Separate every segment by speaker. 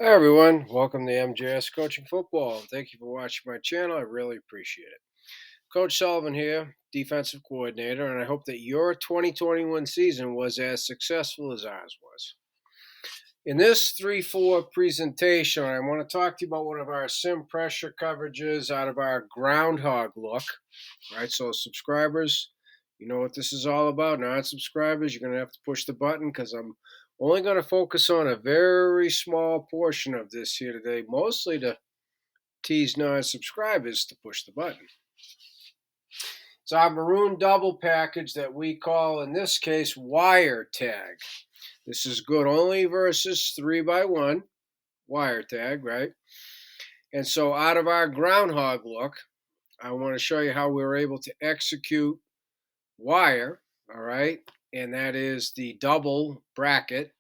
Speaker 1: Hi everyone, welcome to MJS Coaching Football. Thank you for watching my channel. I really appreciate it. Coach Sullivan here, defensive coordinator, and I hope that your 2021 season was as successful as ours was. In this 3-4 presentation, I want to talk to you about one of our sim pressure coverages out of our groundhog look. Right, so subscribers, you know what this is all about. Non-subscribers, you're going to have to push the button because I'm only going to focus on a very small portion of this here today, mostly to tease non-subscribers to push the button. It's our Maroon double package that we call, in this case, wire tag. This is good only versus 3x1 wire tag, right? And so out of our groundhog look, I want to show you how we were able to execute wire, all right, and that is the double bracket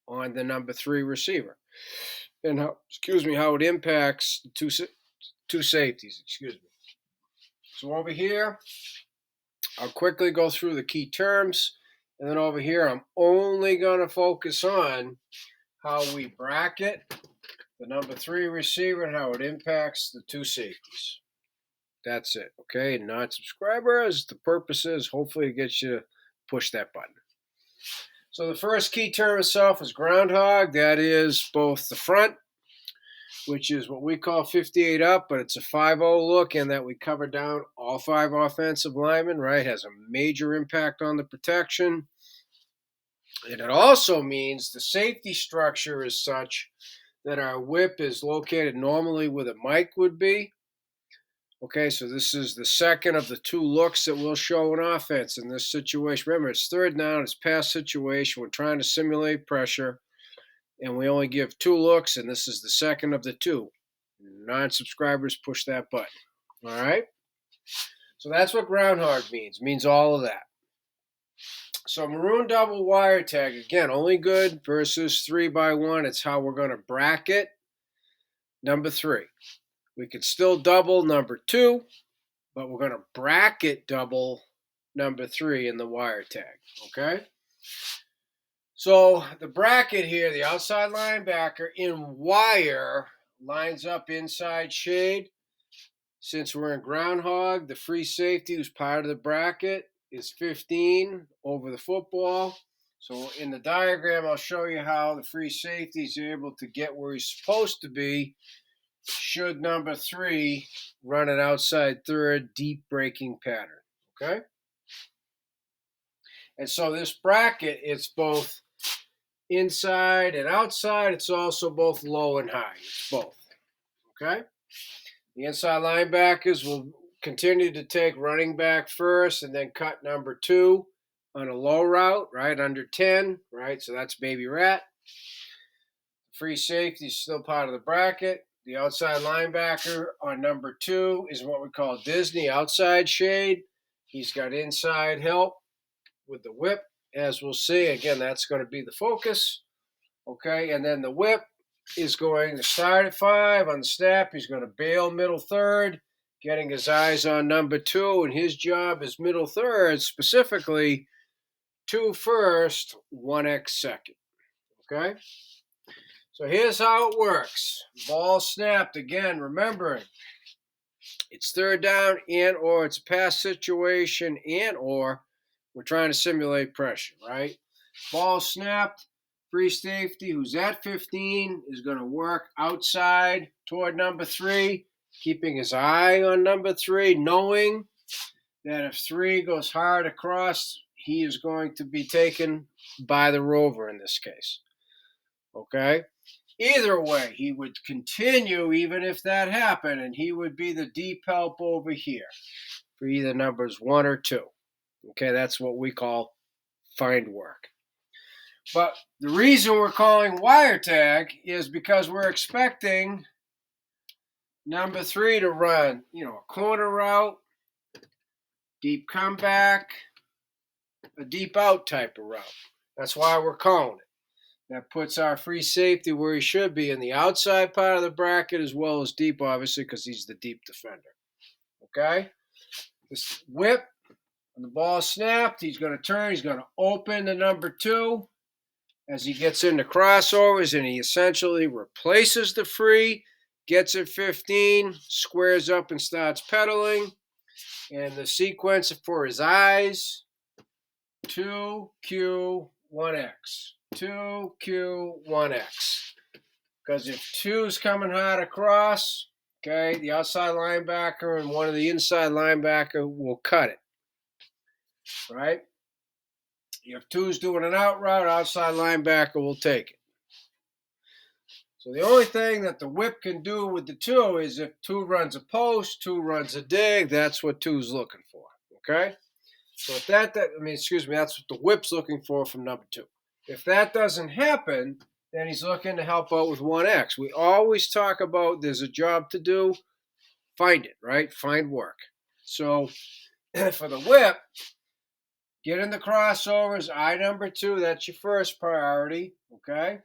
Speaker 1: on the number 3 receiver, and how it impacts the two safeties. So over here, I'll quickly go through the key terms, and then over here, I'm only going to focus on how we bracket the number 3 receiver and how it impacts the two safeties. That's it, okay? Non-subscribers, the purpose is hopefully to get you to push that button. So the first key term itself is groundhog. That is both the front, which is what we call 58 up, but it's a 5-0 look, and that we cover down all 5 offensive linemen, right? Has a major impact on the protection. And it also means the safety structure is such that our whip is located normally where the mic would be. Okay, so this is the second of the 2 looks that we'll show in offense in this situation. Remember, it's third down, it's pass situation. We're trying to simulate pressure, and we only give 2 looks, and this is the second of the 2. Non-subscribers, push that button. All right? So that's what groundhog means. It means all of that. So Maroon double wire tag, again, only good versus 3x1. It's how we're going to bracket number 3. We could still double number 2, but we're going to bracket double number 3 in the wire tag, okay? So the bracket here, the outside linebacker in wire lines up inside shade. Since we're in groundhog, the free safety who's part of the bracket is 15 over the football. So in the diagram, I'll show you how the free safety is able to get where he's supposed to be should number 3 run an outside third deep breaking pattern, okay? And so this bracket, it's both inside and outside. It's also both low and high. It's both, okay? The inside linebackers will continue to take running back first and then cut number 2 on a low route, right, under 10, right? So that's baby rat. Free safety is still part of the bracket. The outside linebacker on number 2 is what we call Disney outside shade. He's got inside help with the whip, as we'll see. Again, that's going to be the focus. Okay, and then the whip is going to start at 5 on the snap. He's going to bail middle third, getting his eyes on number 2, and his job is middle third, specifically 2 first, 1x second. Okay? So here's how it works. Ball snapped again, remembering it's third down and or it's a pass situation and or we're trying to simulate pressure, right? Ball snapped, free safety who's at 15 is going to work outside toward number 3, keeping his eye on number 3, knowing that if 3 goes hard across, he is going to be taken by the rover in this case. Okay? Either way, he would continue even if that happened, and he would be the deep help over here for either numbers 1 or 2. Okay, that's what we call find work. But the reason we're calling wire tag is because we're expecting number 3 to run, a corner route, deep comeback, a deep out type of route. That's why we're calling it. That puts our free safety where he should be in the outside part of the bracket as well as deep, obviously, because he's the deep defender. Okay? This whip, when the ball snapped, he's going to turn. He's going to open the number 2. as he gets into crossovers, and he essentially replaces the free, gets it 15, squares up and starts pedaling. And the sequence for his eyes, 2Q, 1X. 2Q, 1X. Because if 2's coming hard across, okay, the outside linebacker and one of the inside linebacker will cut it, right? If 2's doing an out route, outside linebacker will take it. So the only thing that the whip can do with the 2 is if 2 runs a post, 2 runs a dig, that's what 2's looking for, okay? So if that's what the whip's looking for from number 2. If that doesn't happen, then he's looking to help out with 1X. We always talk about there's a job to do, find it, right? Find work. So for the whip, get in the crossovers, eye number 2, that's your first priority, okay?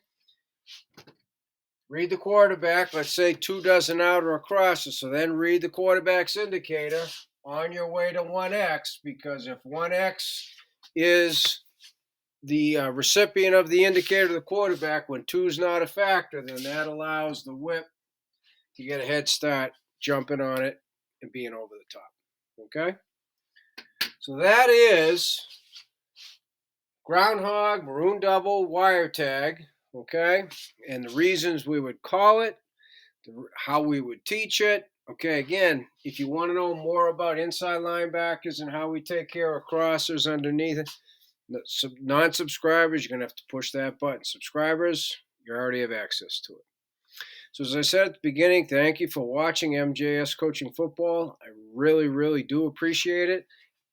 Speaker 1: Read the quarterback. Let's say 2 does an out or a crosser, so then read the quarterback's indicator on your way to 1X, because if 1X is the recipient of the indicator of the quarterback when 2's not a factor, then that allows the whip to get a head start jumping on it and being over the top. Okay? So that is groundhog, maroon double, wire tag. Okay? And the reasons we would call it, how we would teach it. Okay, again, if you want to know more about inside linebackers and how we take care of crossers underneath it, non-subscribers, you're going to have to push that button. Subscribers, you already have access to it. So as I said at the beginning, thank you for watching MJS Coaching Football. I really, really do appreciate it.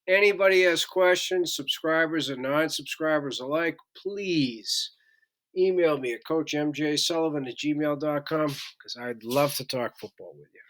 Speaker 1: Anybody has questions, subscribers and non-subscribers alike, please email me at coachmjsullivan@gmail.com, because I'd love to talk football with you.